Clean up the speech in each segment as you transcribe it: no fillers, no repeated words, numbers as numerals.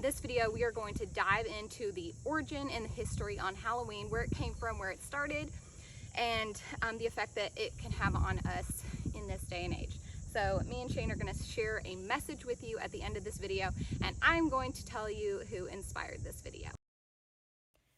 this video, we are going to dive into the origin and the history on Halloween, where it came from, where it started, and the effect that it can have on us in this day and age. So me and Shane are going to share a message with you at the end of this video, and I'm going to tell you who inspired this video.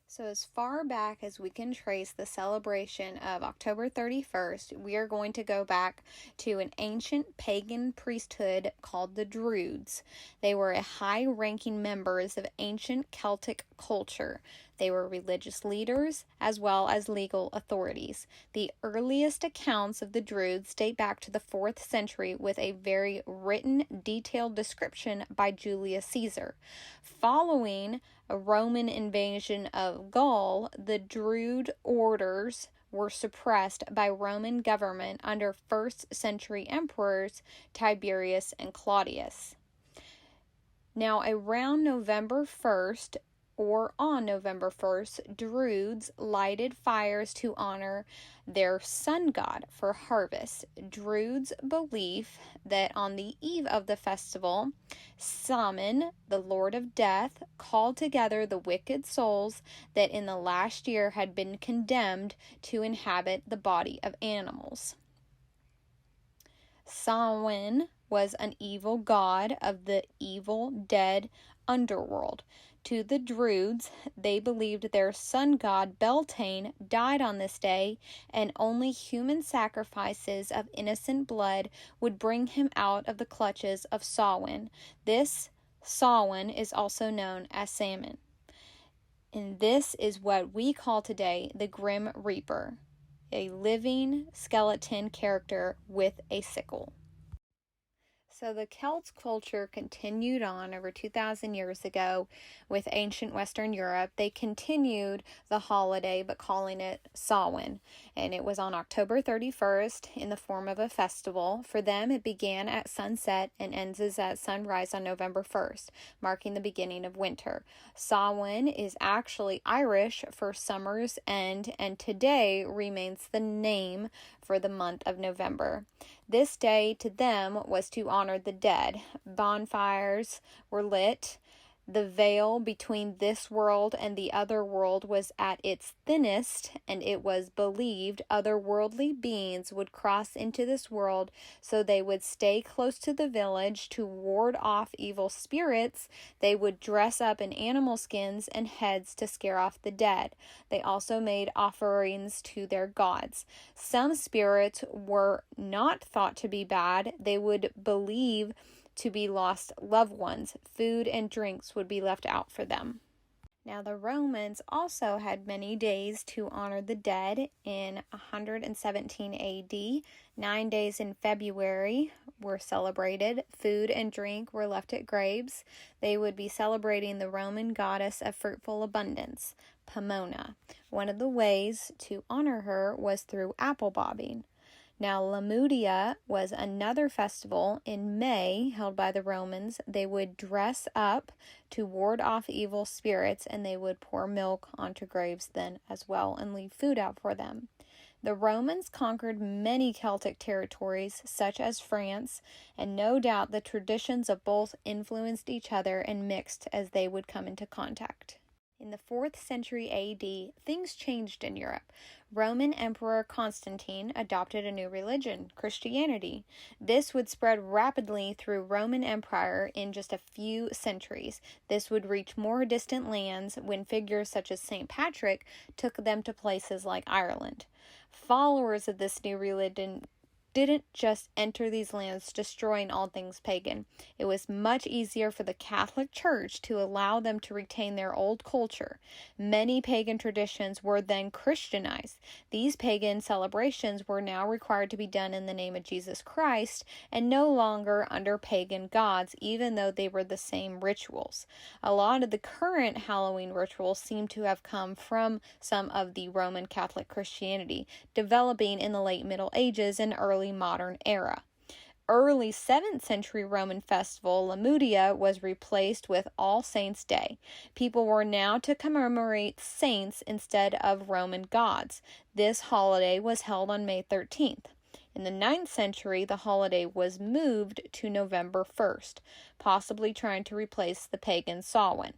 So as far back as we can trace the celebration of October 31st, we are going to go back to an ancient pagan priesthood called the Druids. They were high-ranking members of ancient Celtic culture. They were religious leaders as well as legal authorities. The earliest accounts of the Druids date back to the 4th century with a very written, detailed description by Julius Caesar. Following a Roman invasion of Gaul, the Druid orders were suppressed by Roman government under 1st century emperors Tiberius and Claudius. Now, around November 1st, or on November 1st, Druids lighted fires to honor their sun god for harvest. Druids believe that on the eve of the festival, Saman, the Lord of Death, called together the wicked souls that in the last year had been condemned to inhabit the body of animals. Samhain was an evil god of the evil dead underworld. To the Druids, they believed their sun god Beltane died on this day, and only human sacrifices of innocent blood would bring him out of the clutches of Samhain. This Samhain is also known as Samhain. And this is what we call today the Grim Reaper, a living skeleton character with a sickle. So the Celts culture continued on over 2,000 years ago with ancient Western Europe. They continued the holiday, but calling it Samhain. And it was on October 31st in the form of a festival. For them, it began at sunset and ends at sunrise on November 1st, marking the beginning of winter. Samhain is actually Irish for summer's end, and today remains the name for the month of November. This day to them was to honor the dead. Bonfires were lit. The veil between this world and the other world was at its thinnest, and it was believed otherworldly beings would cross into this world, so they would stay close to the village to ward off evil spirits. They would dress up in animal skins and heads to scare off the dead. They also made offerings to their gods. Some spirits were not thought to be bad. They would believe to be lost loved ones. Food and drinks would be left out for them. Now, the Romans also had many days to honor the dead. In 117 AD, 9 days in February were celebrated. Food and drink were left at graves. They would be celebrating the Roman goddess of fruitful abundance, Pomona. One of the ways to honor her was through apple bobbing. Now, Lamudia was another festival in May held by the Romans. They would dress up to ward off evil spirits, and they would pour milk onto graves then as well and leave food out for them. The Romans conquered many Celtic territories, such as France, and no doubt the traditions of both influenced each other and mixed as they would come into contact. In the 4th century AD, things changed in Europe. Roman Emperor Constantine adopted a new religion, Christianity. This would spread rapidly through Roman Empire in just a few centuries. This would reach more distant lands when figures such as St. Patrick took them to places like Ireland. Followers of this new religion didn't just enter these lands destroying all things pagan. It was much easier for the Catholic Church to allow them to retain their old culture. Many pagan traditions were then Christianized. These pagan celebrations were now required to be done in the name of Jesus Christ and no longer under pagan gods, even though they were the same rituals. A lot of the current Halloween rituals seem to have come from some of the Roman Catholic Christianity, developing in the late Middle Ages and early modern era. Early 7th century Roman festival, Lamudia, was replaced with All Saints' Day. People were now to commemorate saints instead of Roman gods. This holiday was held on May 13th. In the 9th century, the holiday was moved to November 1st, possibly trying to replace the pagan Samhain.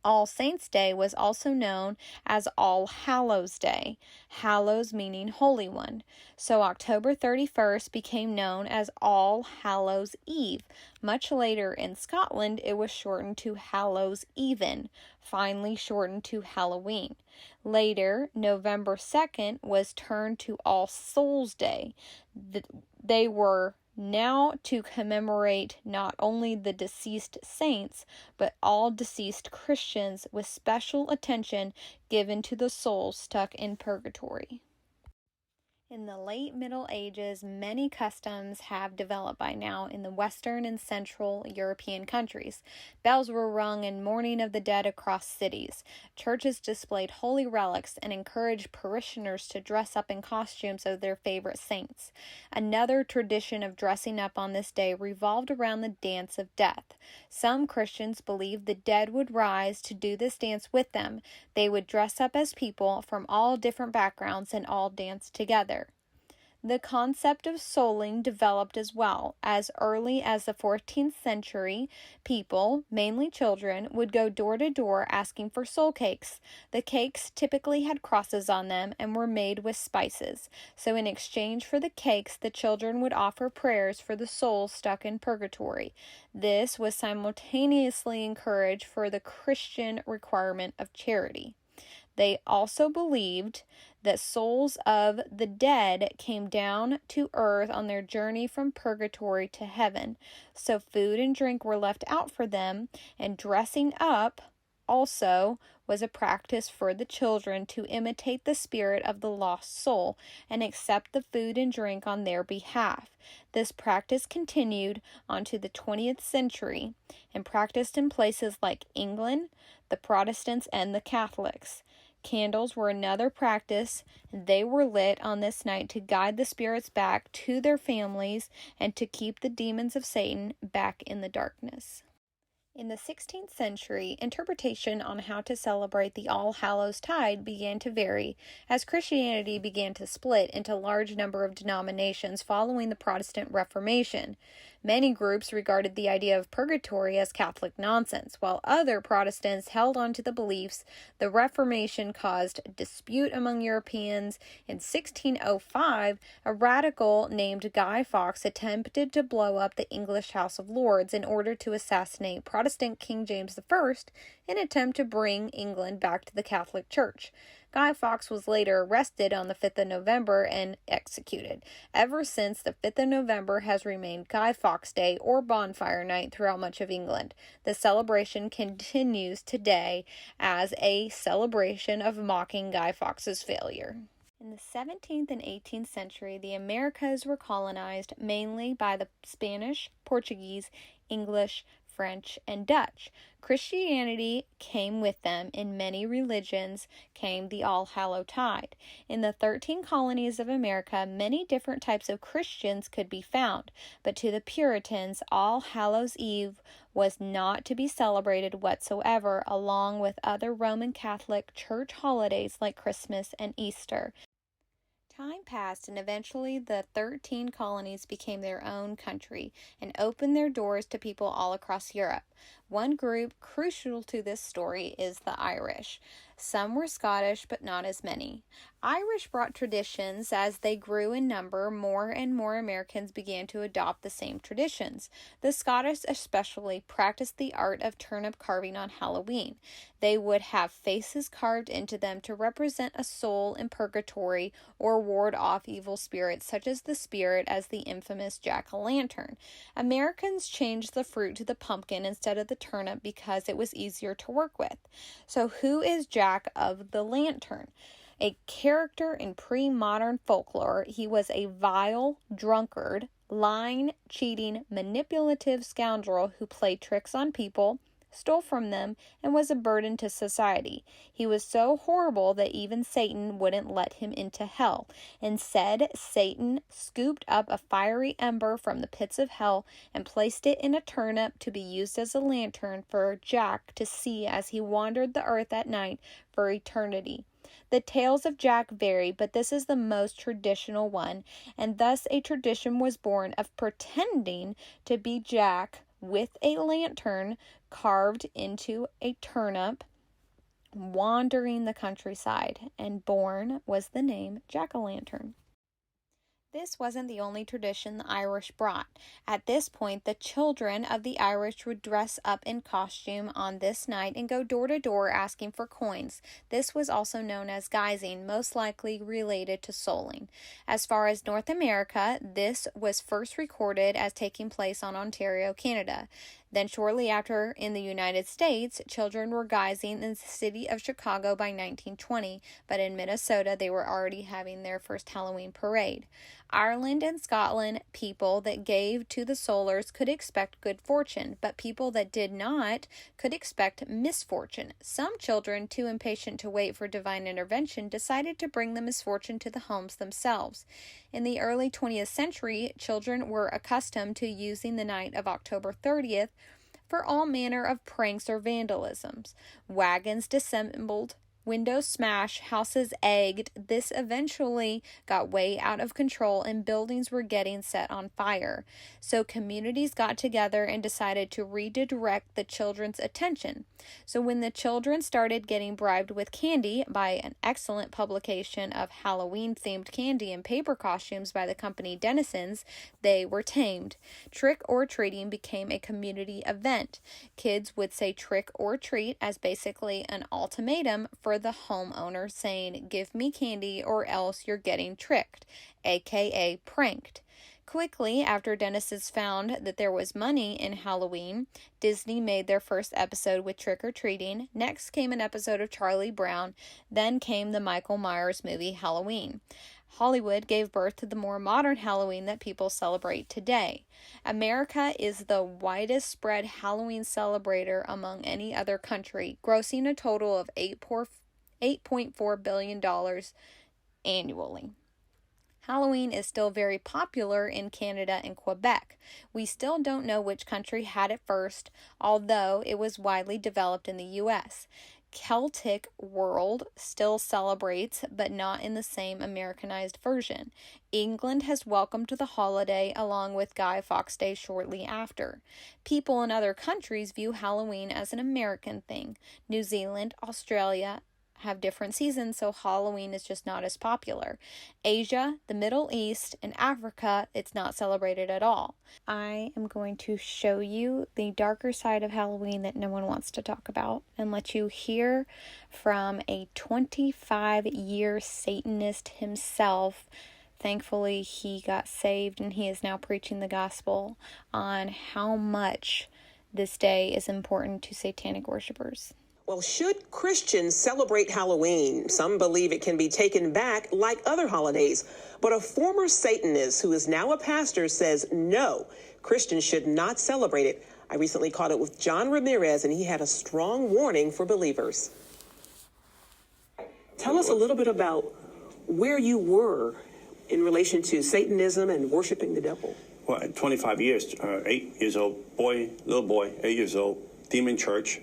All Saints' Day was also known as All Hallows' Day, Hallows meaning Holy One. So October 31st became known as All Hallows' Eve. Much later in Scotland, it was shortened to Hallows Even, finally shortened to Halloween. Later, November 2nd was turned to All Souls' Day. They were now to commemorate not only the deceased saints, but all deceased Christians, with special attention given to the souls stuck in purgatory. In the late Middle Ages, many customs have developed by now in the Western and Central European countries. Bells were rung in mourning of the dead across cities. Churches displayed holy relics and encouraged parishioners to dress up in costumes of their favorite saints. Another tradition of dressing up on this day revolved around the Dance of Death. Some Christians believed the dead would rise to do this dance with them. They would dress up as people from all different backgrounds and all dance together. The concept of souling developed as well. As early as the 14th century, people, mainly children, would go door to door asking for soul cakes. The cakes typically had crosses on them and were made with spices. So in exchange for the cakes, the children would offer prayers for the souls stuck in purgatory. This was simultaneously encouraged for the Christian requirement of charity. They also believed that souls of the dead came down to earth on their journey from purgatory to heaven, so food and drink were left out for them, and dressing up also was a practice for the children to imitate the spirit of the lost soul and accept the food and drink on their behalf. This practice continued onto the 20th century and practiced in places like England, the Protestants, and the Catholics. Candles were another practice, and they were lit on this night to guide the spirits back to their families and to keep the demons of Satan back in the darkness. In the 16th century, interpretation on how to celebrate the All Hallows Tide began to vary as Christianity began to split into a large number of denominations following the Protestant Reformation. Many groups regarded the idea of purgatory as Catholic nonsense, while other Protestants held on to the beliefs. The Reformation caused dispute among Europeans. In 1605, a radical named Guy Fawkes attempted to blow up the English House of Lords in order to assassinate Protestant King James I in an attempt to bring England back to the Catholic Church. Guy Fawkes was later arrested on the 5th of November and executed. Ever since, the 5th of November has remained Guy Fawkes Day or Bonfire Night throughout much of England. The celebration continues today as a celebration of mocking Guy Fawkes' failure. In the 17th and 18th century, the Americas were colonized mainly by the Spanish, Portuguese, English, French, and Dutch. Christianity came with them. In many religions came the All Hallow Tide. In the 13 colonies of America, many different types of Christians could be found, but to the Puritans, All Hallows Eve was not to be celebrated whatsoever, along with other Roman Catholic church holidays like Christmas and Easter. Time passed, and eventually the 13 colonies became their own country and opened their doors to people all across Europe. One group crucial to this story is the Irish. Some were Scottish, but not as many. Irish brought traditions. As they grew in number, more and more Americans began to adopt the same traditions. The Scottish especially practiced the art of turnip carving on Halloween. They would have faces carved into them to represent a soul in purgatory or ward off evil spirits, such as the spirit as the infamous jack-o'-lantern. Americans changed the fruit to the pumpkin instead of the turnip because it was easier to work with. So who is Jack of the Lantern? A character in pre-modern folklore, he was a vile drunkard, lying, cheating, manipulative scoundrel who played tricks on people, stole from them, and was a burden to society. He was so horrible that even Satan wouldn't let him into hell. Instead, Satan scooped up a fiery ember from the pits of hell and placed it in a turnip to be used as a lantern for Jack to see as he wandered the earth at night for eternity. The tales of Jack vary, but this is the most traditional one, and thus a tradition was born of pretending to be Jack with a lantern carved into a turnip, wandering the countryside, and born was the name Jack-o'-lantern. This wasn't the only tradition the Irish brought. At this point, the children of the Irish would dress up in costume on this night and go door to door asking for coins. This was also known as guising, most likely related to souling. As far as North America, this was first recorded as taking place on Ontario, Canada. Then shortly after, in the United States, children were guising in the city of Chicago by 1920, but in Minnesota they were already having their first Halloween parade. Ireland and Scotland, people that gave to the Solars could expect good fortune, but people that did not could expect misfortune. Some children, too impatient to wait for divine intervention, decided to bring the misfortune to the homes themselves. In the early 20th century, children were accustomed to using the night of October 30th for all manner of pranks or vandalisms. Wagons dissembled, windows smashed, houses egged. This eventually got way out of control and buildings were getting set on fire. So communities got together and decided to redirect the children's attention. So when the children started getting bribed with candy by an excellent publication of Halloween-themed candy and paper costumes by the company Denizens, they were tamed. Trick or treating became a community event. Kids would say trick or treat as basically an ultimatum for the homeowner, saying, "Give me candy or else you're getting tricked," aka pranked. Quickly after Denizens found that there was money in Halloween, Disney made their first episode with trick-or-treating. Next came an episode of Charlie Brown. Then came the Michael Myers movie Halloween. Hollywood gave birth to the more modern Halloween that people celebrate today. America is the widest spread Halloween celebrator among any other country, grossing a total of $8.4 billion annually. Halloween is still very popular in Canada and Quebec. We still don't know which country had it first, although it was widely developed in the U.S. Celtic world still celebrates, but not in the same Americanized version. England has welcomed the holiday along with Guy Fawkes Day shortly after. People in other countries view Halloween as an American thing. New Zealand, Australia have different seasons, so Halloween is just not as popular. Asia, the Middle East, and Africa, it's not celebrated at all. I am going to show you the darker side of Halloween that no one wants to talk about and let you hear from a 25-year Satanist himself. Thankfully, he got saved and he is now preaching the gospel on how much this day is important to satanic worshipers. Well, should Christians celebrate Halloween? Some believe it can be taken back like other holidays. But a former Satanist who is now a pastor says no, Christians should not celebrate it. I recently caught up with John Ramirez, and he had a strong warning for believers. Tell us a little bit about where you were in relation to Satanism and worshiping the devil. Well, at 25 years, 8 years old, little boy, 8 years old, demon church.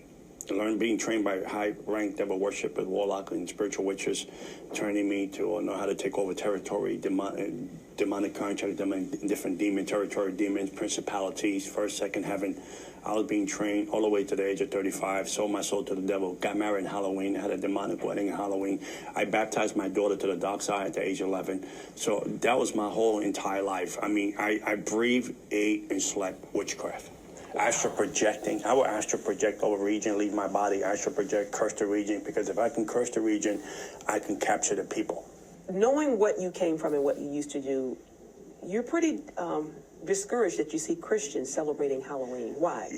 Learn being trained by high-ranked devil worshipers, warlock, and spiritual witches, training me to know how to take over territory, demonic contract, different demon territory, demons, principalities, first, second heaven. I was being trained all the way to the age of 35, sold my soul to the devil, got married in Halloween, had a demonic wedding in Halloween. I baptized my daughter to the dark side at the age of 11. So that was my whole entire life. I mean, I breathed, ate, and slept witchcraft. Astral projecting. I will astral project over a region, leave my body, astral project, curse the region, because if I can curse the region, I can capture the people. Knowing what you came from and what you used to do, you're pretty discouraged that you see Christians celebrating Halloween. Why?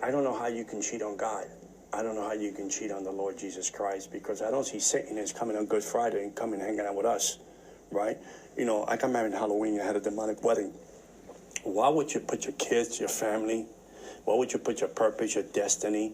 I don't know how you can cheat on God. I don't know how you can cheat on the Lord Jesus Christ, because I don't see Satanists coming on Good Friday and coming hanging out with us, right? You know, I got married in Halloween and had a demonic wedding. Why would you put your kids, your family, What would you put your purpose, your destiny?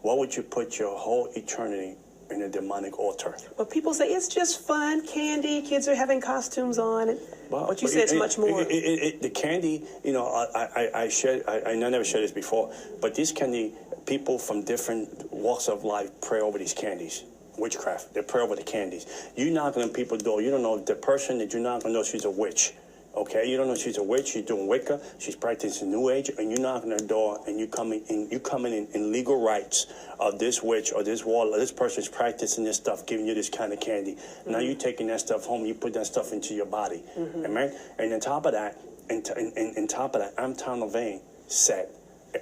What would you put your whole eternity in a demonic altar? Well, people say it's just fun, candy, kids are having costumes on. But you said it's much more. The candy, you know, I never shared this before, but these candy, people from different walks of life pray over these candies. Witchcraft, they pray over the candies. You knock on people's door, you don't know the person that you're knocking on the door, she's a witch. Okay, you don't know she's a witch, she's doing Wicca, she's practicing New Age, and you knock on her door and you coming in legal rights of this witch or this wall, or this person's practicing this stuff, giving you this kind of candy. Mm-hmm. Now you taking that stuff home, you put that stuff into your body. Mm-hmm. Amen? And on top of that, I'm Tom Levain said,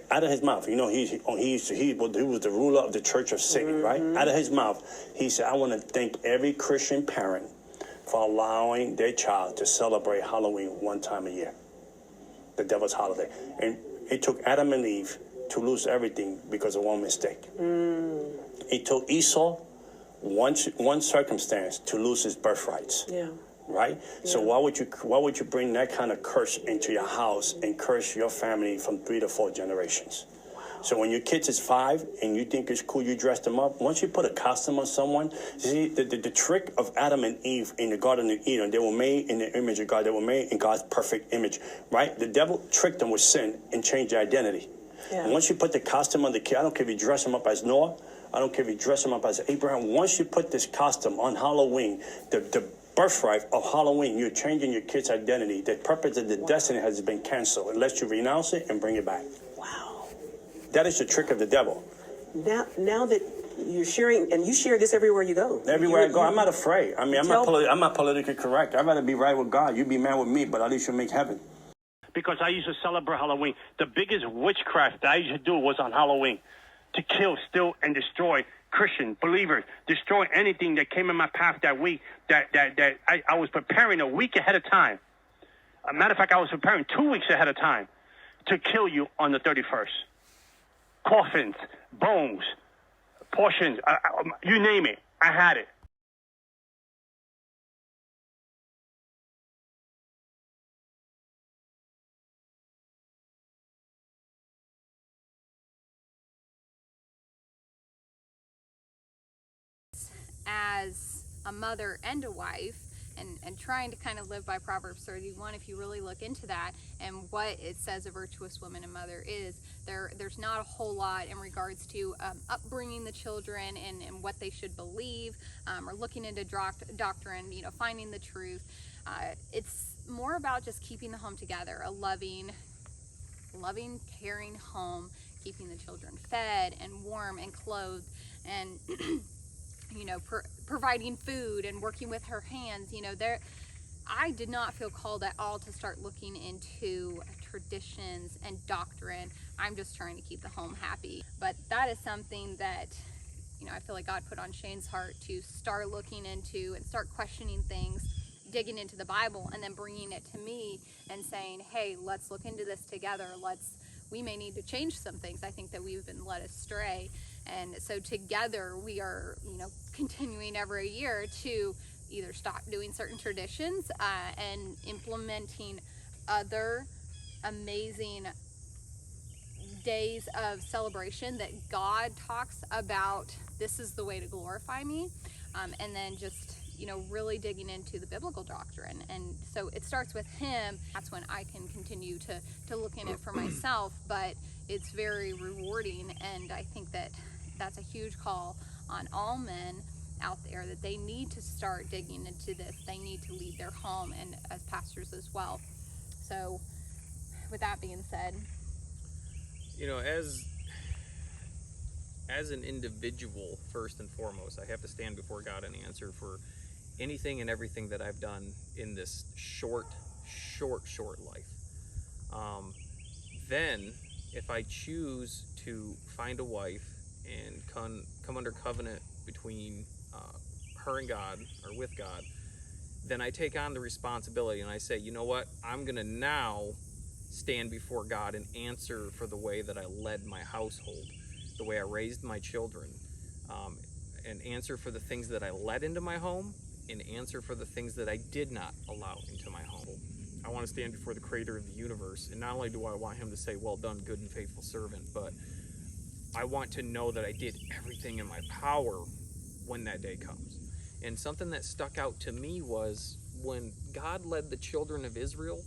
out of his mouth, you know, he was the ruler of the Church of Satan, mm-hmm. right? Out of his mouth, he said, I want to thank every Christian parent for allowing their child to celebrate Halloween one time a year, the devil's holiday. And it took Adam and Eve to lose everything because of one mistake. It took Esau one circumstance to lose his birthrights. Yeah. Right? Yeah. So why would you bring that kind of curse into your house and curse your family from 3 to 4 generations? So when your kids is 5 and you think it's cool, you dress them up. Once you put a costume on someone, see, the trick of Adam and Eve in the Garden of Eden, they were made in the image of God. They were made in God's perfect image, right? The devil tricked them with sin and changed their identity. Yeah. And once you put the costume on the kid, I don't care if you dress them up as Noah, I don't care if you dress them up as Abraham. Once you put this costume on Halloween, the birthright of Halloween, you're changing your kid's identity. The purpose of the destiny has been canceled unless you renounce it and bring it back. Wow. That is the trick of the devil. Now that you're sharing, and you share this everywhere you go. Everywhere I go, I'm not afraid. I mean, I'm not politically correct. I'd rather be right with God. You be mad with me, but at least you make heaven. Because I used to celebrate Halloween. The biggest witchcraft that I used to do was on Halloween. To kill, steal, and destroy Christian believers. Destroy anything that came in my path that week. That I was preparing a week ahead of time. As a matter of fact, I was preparing 2 weeks ahead of time to kill you on the 31st. Coffins, bones, portions, you name it, I had it. As a mother and a wife, and trying to kind of live by Proverbs 31, if you really look into that and what it says a virtuous woman and mother is, there's not a whole lot in regards to upbringing the children and what they should believe, or looking into doctrine, you know, finding the truth. It's more about just keeping the home together, a loving, caring home, keeping the children fed and warm and clothed, and you know, providing food and working with her hands. You know, I did not feel called at all to start looking into traditions and doctrine. I'm just trying to keep the home happy. But that is something that, you know, I feel like God put on Shane's heart to start looking into and start questioning things, digging into the Bible, and then bringing it to me and saying, hey, let's look into this together. We may need to change some things. I think that we've been led astray. And so together we are, you know, continuing every year to either stop doing certain traditions and implementing other amazing days of celebration that God talks about. This is the way to glorify me. And then just, you know, really digging into the biblical doctrine. And so it starts with him. That's when I can continue to look in it for myself. But it's very rewarding, and I think that that's a huge call on all men out there, that they need to start digging into this. They need to lead their home, and as pastors as well. So with that being said, you know, as an individual, first and foremost, I have to stand before God and answer for anything and everything that I've done in this short life. Then if I choose to find a wife and come under covenant between her and God, or with God, then I take on the responsibility and I say, you know what, I'm going to now stand before God and answer for the way that I led my household, the way I raised my children, and answer for the things that I let into my home, and answer for the things that I did not allow into my home. I want to stand before the creator of the universe, and not only do I want him to say, well done, good and faithful servant, but I want to know that I did everything in my power when that day comes. And something that stuck out to me was when God led the children of Israel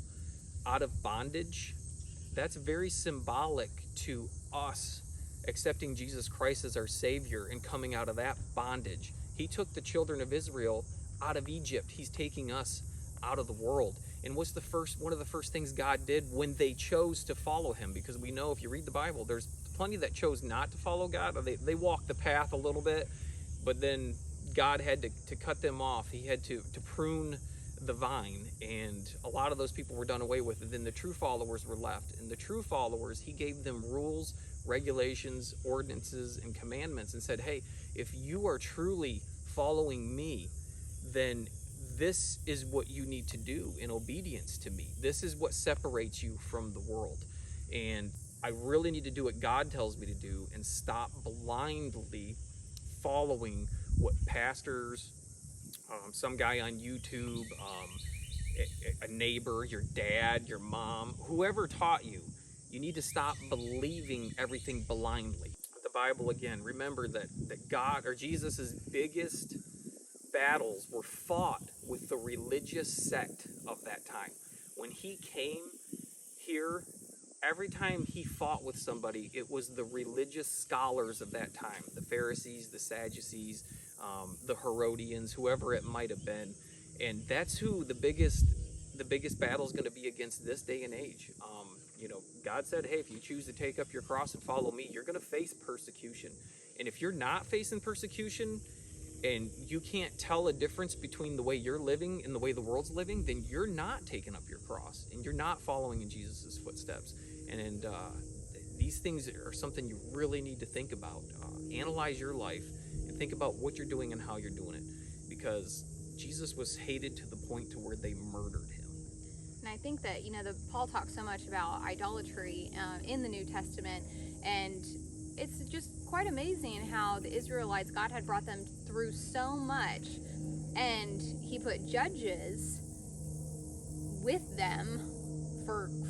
out of bondage, that's very symbolic to us accepting Jesus Christ as our Savior and coming out of that bondage. He took the children of Israel out of Egypt. He's taking us out of the world. And what's one of the first things God did when they chose to follow him? Because we know if you read the Bible, there's plenty that chose not to follow God. They walked the path a little bit, but then God had to cut them off. He had to prune the vine, and a lot of those people were done away with, and then the true followers were left. And the true followers, he gave them rules, regulations, ordinances, and commandments, and said, hey, if you are truly following me, then this is what you need to do in obedience to me. This is what separates you from the world. And I really need to do what God tells me to do and stop blindly following what pastors, some guy on YouTube, a neighbor, your dad, your mom, whoever taught you. You need to stop believing everything blindly. The Bible, again, remember that God or Jesus's biggest battles were fought with the religious sect of that time. When he came here, every time he fought with somebody, it was the religious scholars of that time, the Pharisees, the Sadducees, the Herodians, whoever it might have been. And that's who the biggest battle is going to be against this day and age. God said, hey, if you choose to take up your cross and follow me, you're going to face persecution. And if you're not facing persecution and you can't tell a difference between the way you're living and the way the world's living, then you're not taking up your cross and you're not following in Jesus' footsteps. And these things are something you really need to think about. Analyze your life and think about what you're doing and how you're doing it, because Jesus was hated to the point to where they murdered him. And I think that, Paul talks so much about idolatry in the New Testament, and it's just quite amazing how the Israelites, God had brought them through so much, and he put judges with them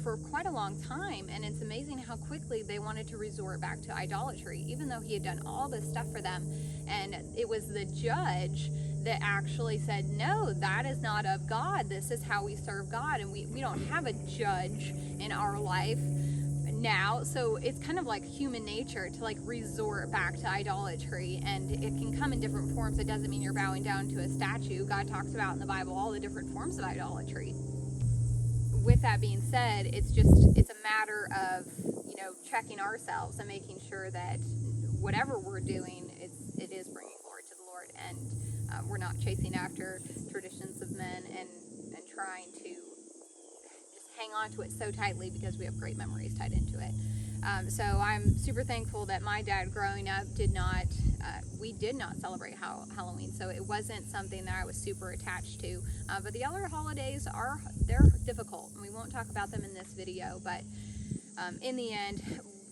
for quite a long time, and it's amazing how quickly they wanted to resort back to idolatry, even though he had done all this stuff for them. And it was the judge that actually said, no, that is not of God. This is how we serve God, and we don't have a judge in our life now. So it's kind of like human nature to resort back to idolatry, and it can come in different forms. It doesn't mean you're bowing down to a statue. God talks about in the Bible all the different forms of idolatry. With that being said, it's a matter of checking ourselves and making sure that whatever we're doing, it is bringing glory to the Lord, and we're not chasing after traditions of men and trying to just hang on to it so tightly because we have great memories tied into it. So I'm super thankful that my dad growing up we did not celebrate Halloween, so it wasn't something that I was super attached to. But the other holidays they're difficult, and we won't talk about them in this video, but in the end,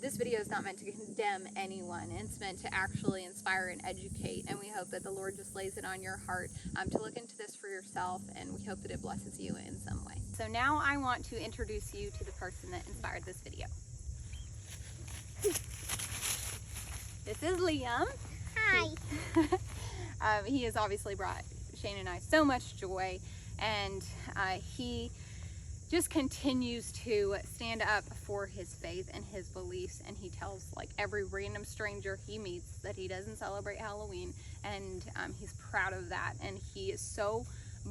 this video is not meant to condemn anyone. It's meant to actually inspire and educate, and we hope that the Lord just lays it on your heart to look into this for yourself, and we hope that it blesses you in some way. So now I want to introduce you to the person that inspired this video. This is Liam. Hi. He has obviously brought Shane and I so much joy, and he just continues to stand up for his faith and his beliefs, and he tells every random stranger he meets that he doesn't celebrate Halloween, and he's proud of that, and he is so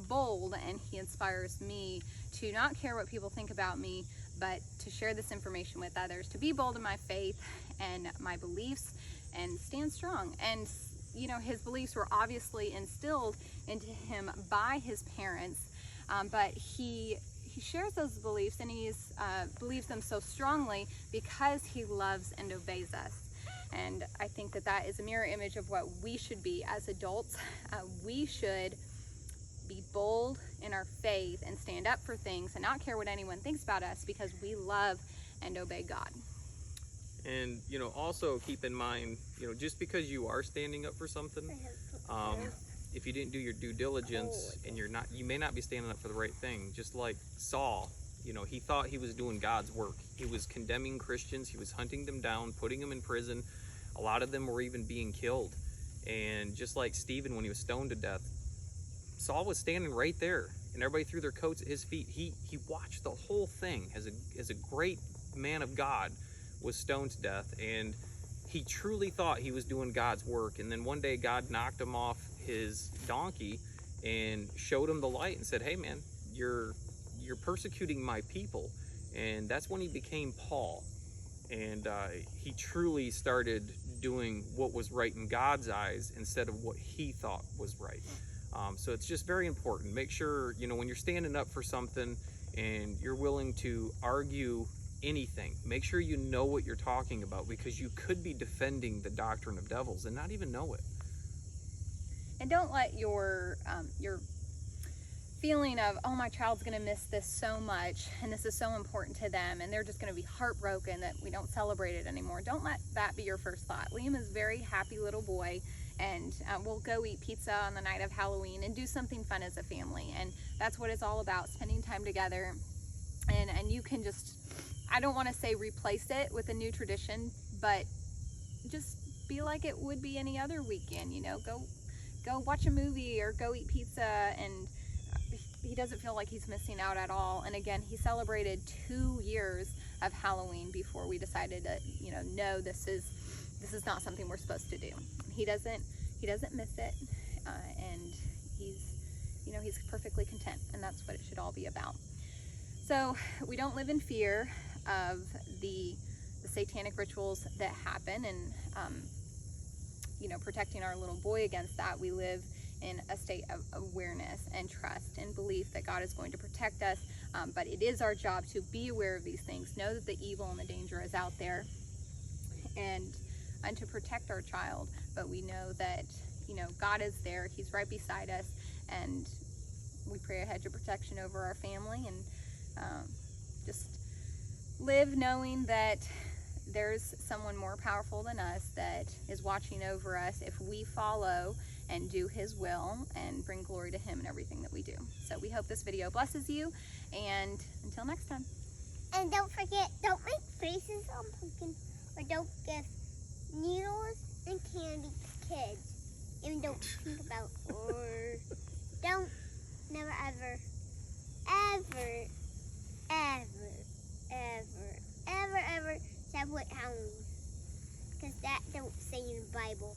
bold, and he inspires me to not care what people think about me, but to share this information with others, to be bold in my faith and my beliefs and stand strong. And his beliefs were obviously instilled into him by his parents, but he shares those beliefs, and he believes them so strongly because he loves and obeys us. And I think that is a mirror image of what we should be as adults. We should be bold in our faith and stand up for things and not care what anyone thinks about us, because we love and obey God. And also keep in mind, just because you are standing up for something, if you didn't do your due diligence and you may not be standing up for the right thing. Just like Saul, you know, he thought he was doing God's work. He was condemning Christians. He was hunting them down, putting them in prison. A lot of them were even being killed. And just like Stephen, when he was stoned to death, Saul was standing right there, and everybody threw their coats at his feet. He watched the whole thing as a great man of God was stoned to death, and he truly thought he was doing God's work. And then one day God knocked him off his donkey and showed him the light and said, "Hey man, you're persecuting my people." And that's when he became Paul. And he truly started doing what was right in God's eyes instead of what he thought was right. So it's just very important. Make sure, you know, when you're standing up for something and you're willing to argue anything, make sure you know what you're talking about, because you could be defending the doctrine of devils and not even know it. And don't let your feeling of, oh, my child's going to miss this so much and this is so important to them and they're just going to be heartbroken that we don't celebrate it anymore. Don't let that be your first thought. Liam is a very happy little boy, and we'll go eat pizza on the night of Halloween and do something fun as a family. And that's what it's all about, spending time together. And you can just, I don't want to say replace it with a new tradition, but just be like it would be any other weekend. You know, go watch a movie or go eat pizza, and he doesn't feel like he's missing out at all. And again, he celebrated 2 years of Halloween before we decided that, you know, no, this is not something we're supposed to do. He doesn't miss it, and he's perfectly content, and that's what it should all be about. So we don't live in fear of the satanic rituals that happen, and protecting our little boy against that. We live in a state of awareness and trust and belief that God is going to protect us, but it is our job to be aware of these things, know that the evil and the danger is out there, and to protect our child. But we know that, you know, God is there, he's right beside us, and we pray a hedge of protection over our family, and just live knowing that there's someone more powerful than us that is watching over us if we follow and do his will and bring glory to him in everything that we do. So we hope this video blesses you, and until next time. And don't forget, don't make faces on pumpkin, or don't give needles and candy to kids. Even don't think about, or don't, never ever, ever, ever, ever, ever, ever celebrate Halloween, because that don't say in the Bible.